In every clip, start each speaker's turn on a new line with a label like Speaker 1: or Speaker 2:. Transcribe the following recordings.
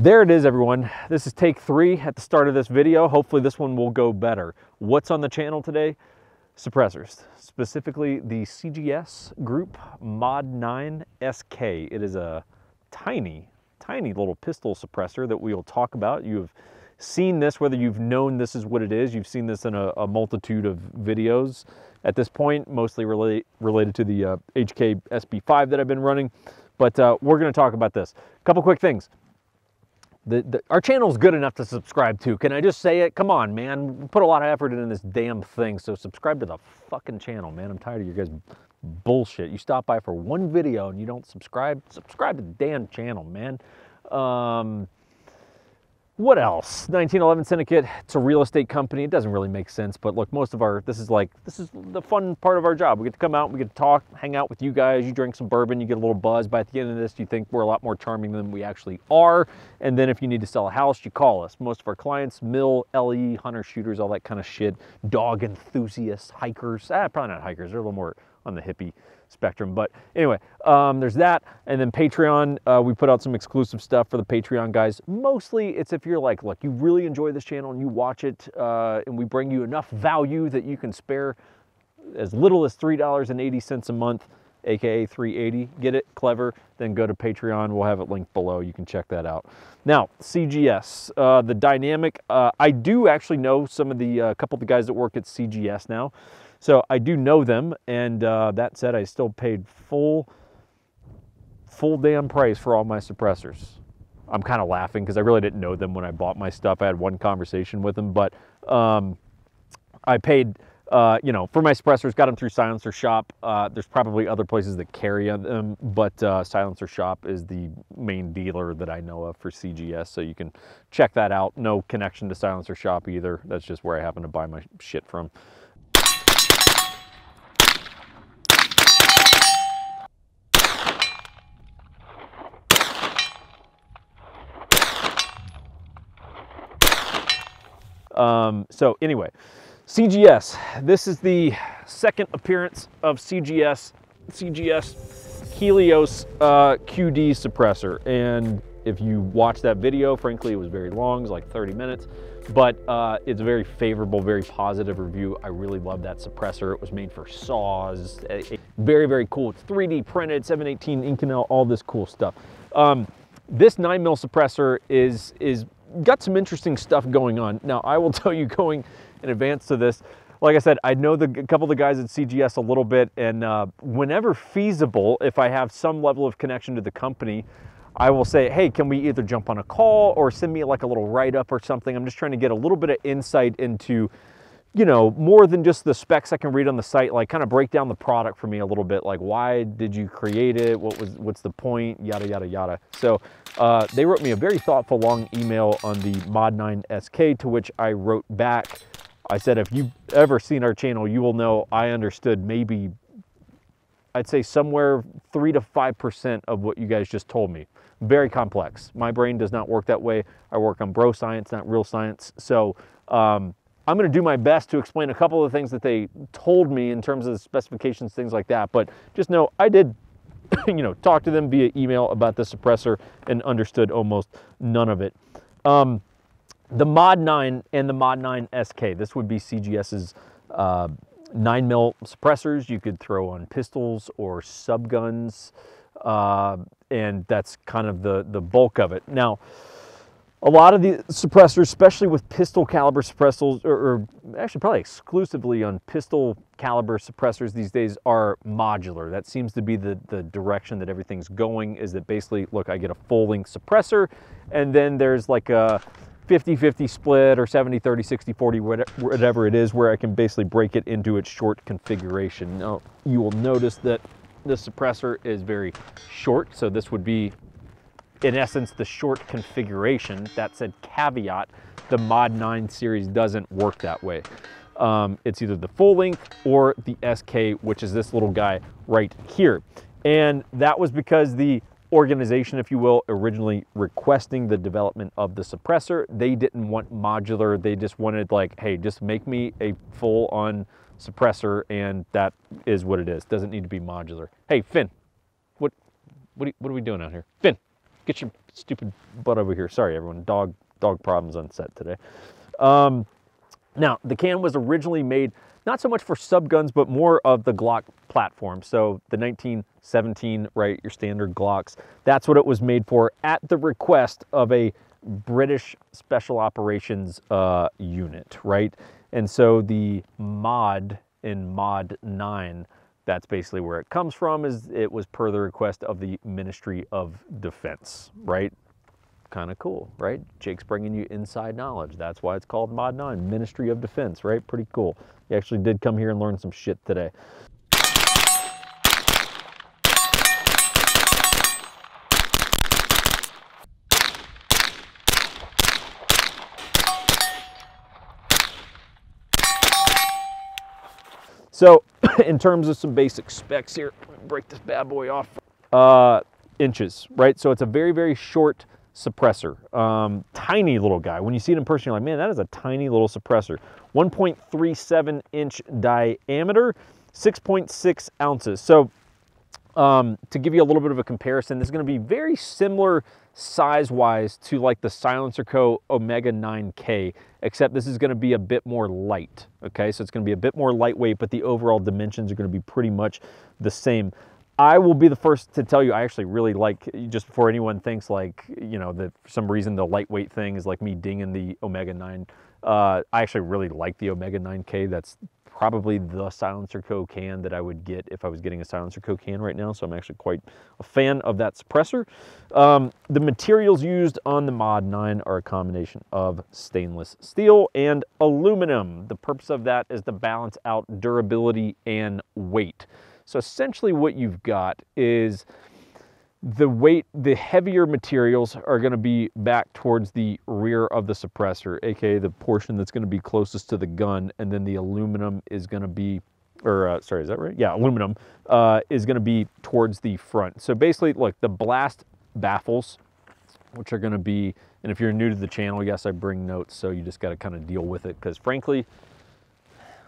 Speaker 1: There it is, everyone. This is take 3 at the start of this video. Hopefully this one will go better. What's on the channel today? Suppressors, specifically the CGS Group Mod 9 SK. It is a tiny little pistol suppressor that we will talk about. You've seen this, whether you've known this is what it is. You've seen this in a multitude of videos at this point, mostly related to the HK SP5 that I've been running. But we're going to talk about this. A couple quick things. Our channel's good enough to subscribe to. Can I just say it? Come on, man. We put a lot of effort into this damn thing, so subscribe to the fucking channel, man. I'm tired of your guys' bullshit. You stop by for one video and you don't subscribe. Subscribe to the damn channel, man. What else? 1911 Syndicate. It's a real estate company. It doesn't really make sense, but look, most of our, this is the fun part of our job. We get to come out, we get to talk, hang out with you guys. You drink some bourbon, you get a little buzz. By the end of this, you think we're a lot more charming than we actually are. And then if you need to sell a house, you call us. Most of our clients, mill, LE, hunter, shooters, all that kind of shit. Dog enthusiasts, hikers. Probably not hikers. They're a little more on the hippie spectrum, but anyway, there's that. And then Patreon, we put out some exclusive stuff for the Patreon guys. Mostly it's if you're like, look, you really enjoy this channel and you watch it, and we bring you enough value that you can spare as little as $3.80 a month, aka $3.80. Get it? Clever. Then go to Patreon. We'll have it linked below. You can check that out. Now, CGS, the dynamic. I do actually know some of the couple of the guys that work at CGS now. So I do know them, and that said, I still paid full damn price for all my suppressors. I'm kind of laughing because I really didn't know them when I bought my stuff. I had one conversation with them, but I paid, you know, for my suppressors, got them through Silencer Shop. There's probably other places that carry them, but Silencer Shop is the main dealer that I know of for CGS, so you can check that out. No connection to Silencer Shop either. That's just where I happen to buy my shit from. So anyway, CGS, this is the second appearance of CGS Helios QD suppressor. And if you watch that video, frankly, it was very long, it was like 30 minutes, but it's a very favorable, very positive review. I really love that suppressor. It was made for saws, very, very cool. It's 3D printed, 718 Inconel, all this cool stuff. This 9mm suppressor is got some interesting stuff going on. Now, I will tell you, going in advance to this, like I said, I know a couple of the guys at CGS a little bit, and whenever feasible, if I have some level of connection to the company, I will say, hey, can we either jump on a call or send me like a little write-up or something? I'm just trying to get a little bit of insight into, you know, more than just the specs I can read on the site, like kind of break down the product for me a little bit, like why did you create it, what's the point, yada yada yada. So they wrote me a very thoughtful long email on the Mod 9 SK, to which I wrote back. I said, if you've ever seen our channel, you will know I understood maybe, I'd say somewhere 3 to 5% of what you guys just told me. Very complex. My brain does not work that way. I work on bro science, not real science. So I'm going to do my best to explain a couple of the things that they told me in terms of the specifications, things like that. But just know I did, you know, talk to them via email about the suppressor and understood almost none of it. The Mod 9 and the Mod 9 SK, this would be CGS's 9mm suppressors. You could throw on pistols or subguns, and that's kind of the bulk of it. Now, a lot of the suppressors, especially with pistol caliber suppressors, or actually probably exclusively on pistol caliber suppressors these days, are modular. That seems to be the direction that everything's going, is that basically, look, I get a full length suppressor, and then there's like a 50-50 split or 70-30, 60-40, whatever it is, where I can basically break it into its short configuration. Now, you will notice that the suppressor is very short, so this would be, in essence, the short configuration. That said, caveat, the Mod 9 series doesn't work that way. It's either the full length or the SK, which is this little guy right here. And that was because the organization, if you will, originally requesting the development of the suppressor, they didn't want modular. They just wanted, like, hey, just make me a full-on suppressor, and that is what it is. Doesn't need to be modular. Hey, Finn, what are we doing out here? Finn, get your stupid butt over here. Sorry, everyone. Dog problems on set today. Now, the can was originally made not so much for subguns, but more of the Glock platform. So the 1917, right, your standard Glocks, that's what it was made for at the request of a British Special Operations unit, right? And so the mod in Mod 9, that's basically where it comes from, is it was per the request of the Ministry of Defense, right? Kind of cool, right? Jake's bringing you inside knowledge. That's why it's called Mod 9, Ministry of Defense, right? Pretty cool. He actually did come here and learn some shit today. So in terms of some basic specs here, break this bad boy off. Inches, right? So it's a very, very short suppressor. Tiny little guy. When you see it in person, you're like, man, that is a tiny little suppressor. 1.37 inch diameter, 6.6 ounces. So to give you a little bit of a comparison, this is going to be very similar size-wise to like the Silencer Co. Omega 9K, except this is going to be a bit more light, okay? So it's going to be a bit more lightweight, but the overall dimensions are going to be pretty much the same. I will be the first to tell you, I actually really like, just before anyone thinks like, you know, that for some reason the lightweight thing is like me dinging the Omega 9. I actually really like the Omega 9K. That's probably the Silencer Co. can that I would get if I was getting a Silencer Co. can right now. So I'm actually quite a fan of that suppressor. The materials used on the Mod 9 are a combination of stainless steel and aluminum. The purpose of that is to balance out durability and weight. So essentially what you've got is the weight, the heavier materials are going to be back towards the rear of the suppressor, aka the portion that's going to be closest to the gun, and then the aluminum is going to be, or sorry, is that right? Yeah, aluminum is going to be towards the front. So basically, look, the blast baffles, which are going to be, and if you're new to the channel, yes, I bring notes, so you just got to kind of deal with it, because frankly,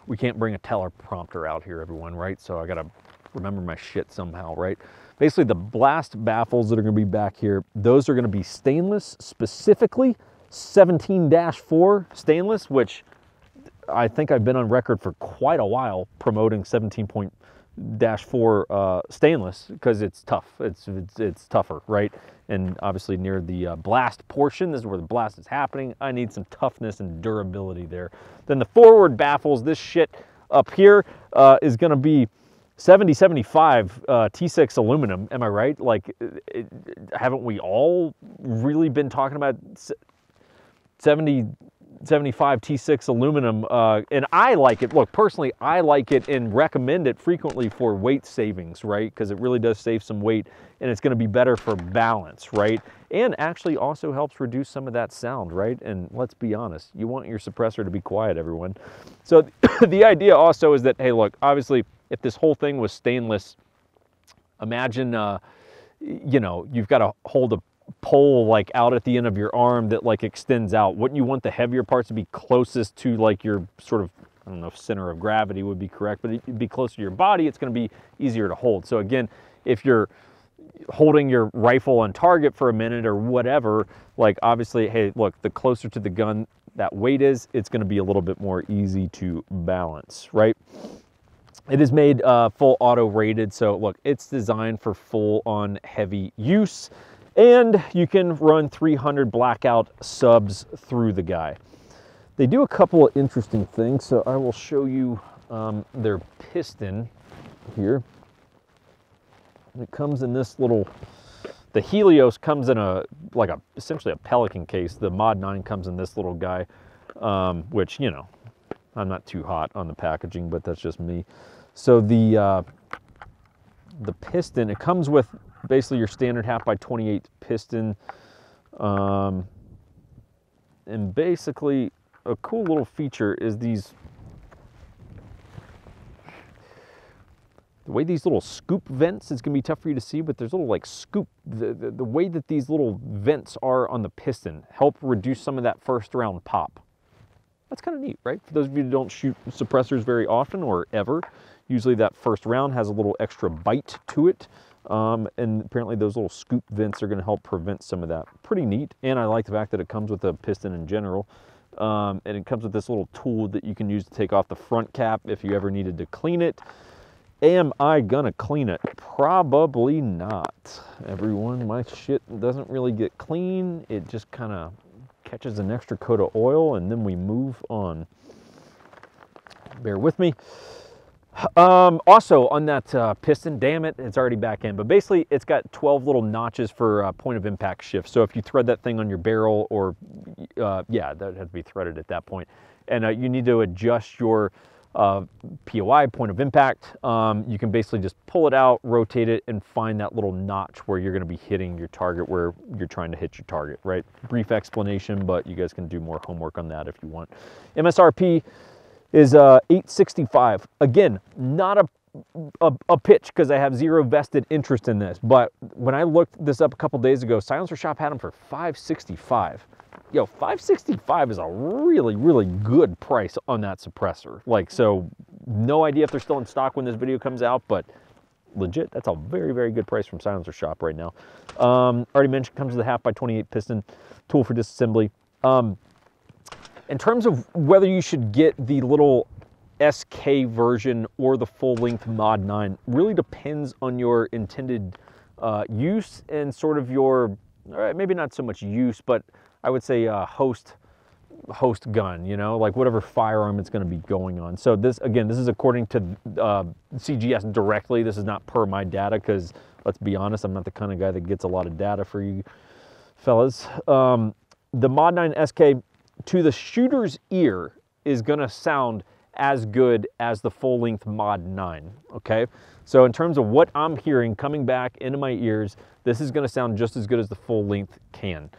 Speaker 1: we can't bring a teleprompter out here, everyone, right? So I got to remember my shit somehow, right? Basically, the blast baffles that are going to be back here, those are going to be stainless, specifically 17-4 stainless, which I think I've been on record for quite a while promoting 17.4 stainless, because it's tough. It's tougher, right? And obviously near the blast portion, this is where the blast is happening. I need some toughness and durability there. Then the forward baffles, this shit up here is going to be 70-75 T6 aluminum. Am I right? Like, haven't we all really been talking about 70-75 T6 aluminum? And I like it. Look, personally, I like it and recommend it frequently for weight savings, right? Because it really does save some weight, and it's going to be better for balance, right? And actually also helps reduce some of that sound, right? And let's be honest, you want your suppressor to be quiet, everyone. So the idea also is that, hey, look, obviously, if this whole thing was stainless, imagine, you know, you've got to hold a pole like out at the end of your arm that like extends out. Wouldn't you want the heavier parts to be closest to like your sort of, I don't know if center of gravity would be correct, but it'd be closer to your body, it's going to be easier to hold. So again, if you're holding your rifle on target for a minute or whatever, like obviously, hey, look, the closer to the gun that weight is, it's going to be a little bit more easy to balance, right? It is made full auto rated, so look, it's designed for full on heavy use, and you can run 300 blackout subs through the guy. They do a couple of interesting things, so I will show you their piston here. It comes in this little, the Helios comes in a, like a, essentially a Pelican case. The Mod 9 comes in this little guy, which, you know, I'm not too hot on the packaging, but that's just me. So the piston, it comes with basically your standard 1/2x28 piston. And basically a cool little feature is these, the way these little scoop vents is going to be tough for you to see, but there's little like scoop, the way that these little vents are on the piston help reduce some of that first round pop. That's kind of neat, right? For those of you who don't shoot suppressors very often or ever, usually that first round has a little extra bite to it. And apparently those little scoop vents are going to help prevent some of that. Pretty neat. And I like the fact that it comes with a piston in general. And it comes with this little tool that you can use to take off the front cap if you ever needed to clean it. Am I gonna clean it? Probably not. Everyone, my shit doesn't really get clean. It just kind of catches an extra coat of oil and then we move on. Bear with me. Also on that piston, damn it, it's already back in, but basically it's got 12 little notches for point of impact shift. So if you thread that thing on your barrel, or yeah, that would have to be threaded at that point. And you need to adjust your POI, point of impact. You can basically just pull it out, rotate it, and find that little notch where you're going to be hitting your target, where you're trying to hit your target, right? Brief explanation, but you guys can do more homework on that if you want. MSRP is $865. Again, not a pitch, because I have zero vested interest in this, but when I looked this up a couple days ago, Silencer Shop had them for $565. Yo, $565 is a really, really good price on that suppressor. Like, so no idea if they're still in stock when this video comes out, but legit, that's a very, very good price from Silencer Shop right now. Already mentioned, comes with a 1/2x28 piston, tool for disassembly. In terms of whether you should get the little SK version or the full-length Mod 9, really depends on your intended use and sort of your, maybe not so much use, but I would say host gun, you know, like whatever firearm it's going to be going on. So this, again, this is according to CGS directly. This is not per my data, because let's be honest, I'm not the kind of guy that gets a lot of data for you fellas. The Mod 9 SK, to the shooter's ear, is going to sound as good as the full-length Mod 9, okay? So in terms of what I'm hearing coming back into my ears, this is going to sound just as good as the full-length can.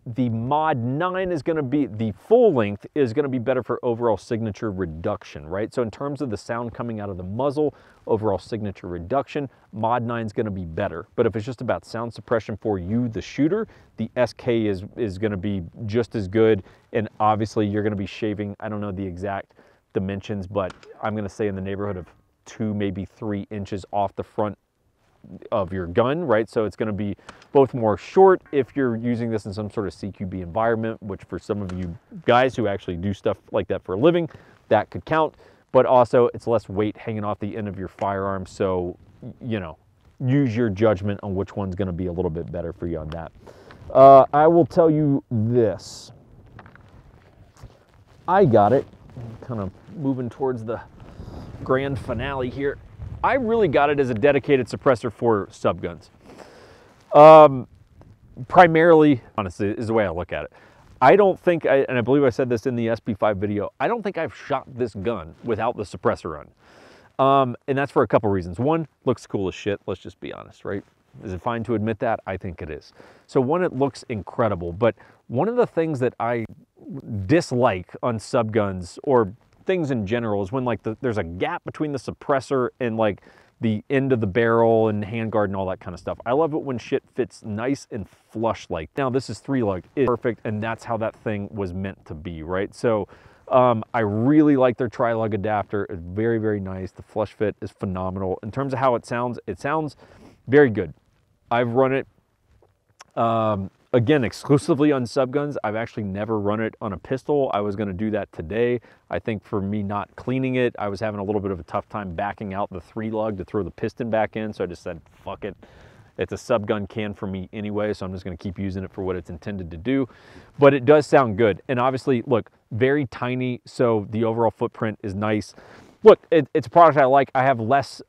Speaker 1: The Mod 9 is going to be, the full length is going to be better for overall signature reduction, right? So in terms of the sound coming out of the muzzle, overall signature reduction, Mod 9 is going to be better. But if it's just about sound suppression for you, the shooter, the SK is going to be just as good. And obviously you're going to be shaving, I don't know the exact dimensions, but I'm going to say in the neighborhood of 2, maybe 3 inches off the front of your gun, right? So it's going to be both more short if you're using this in some sort of CQB environment, which for some of you guys who actually do stuff like that for a living, that could count. But also it's less weight hanging off the end of your firearm. So, you know, use your judgment on which one's going to be a little bit better for you on that. I will tell you this. I got it. Kind of moving towards the grand finale here. I really got it as a dedicated suppressor for subguns. Primarily, honestly, is the way I look at it. I don't think, and I believe I said this in the SP5 video, I don't think I've shot this gun without the suppressor on. And that's for a couple reasons. One, looks cool as shit, let's just be honest, right? Is it fine to admit that? I think it is. So one, it looks incredible, but one of the things that I dislike on subguns, or things in general, is when like there's a gap between the suppressor and like the end of the barrel and handguard and all that kind of stuff. I love it when shit fits nice and flush like. Now this is 3-lug, it's perfect, and that's how that thing was meant to be, right? So I really like their tri-lug adapter. It's very, very nice. The flush fit is phenomenal. In terms of how it sounds very good. I've run it again, exclusively on subguns. I've actually never run it on a pistol. I was going to do that today. I think for me not cleaning it, I was having a little bit of a tough time backing out the 3-lug to throw the piston back in, so I just said, fuck it. It's a subgun can for me anyway, so I'm just going to keep using it for what it's intended to do. But it does sound good. And obviously, look, very tiny, so the overall footprint is nice. Look, it's a product I like. I have less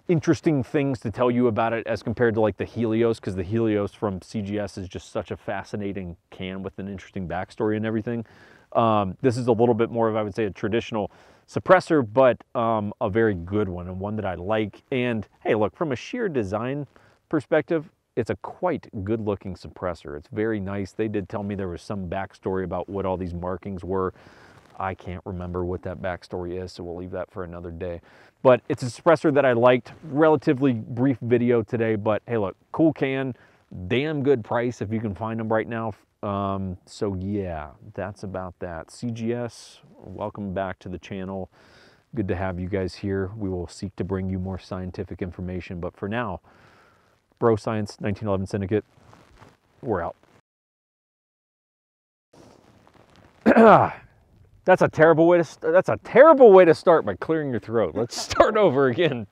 Speaker 1: interesting things to tell you about it as compared to like the Helios, because the Helios from CGS is just such a fascinating can with an interesting backstory and everything. This is a little bit more of, I would say, a traditional suppressor, but a very good one, and one that I like. And hey, look, from a sheer design perspective, it's a quite good looking suppressor. It's very nice. They did tell me there was some backstory about what all these markings were. I can't remember what that backstory is, so we'll leave that for another day. But it's a suppressor that I liked. Relatively brief video today, but hey, look, cool can, damn good price if you can find them right now. So yeah, that's about that. CGS, welcome back to the channel. Good to have you guys here. We will seek to bring you more scientific information, but for now, Bro Science 1911 Syndicate, we're out. That's a terrible way to start by clearing your throat. Let's start over again.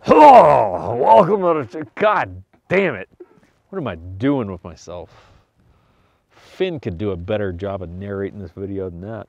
Speaker 1: Oh, welcome to, God damn it. What am I doing with myself? Finn could do a better job of narrating this video than that.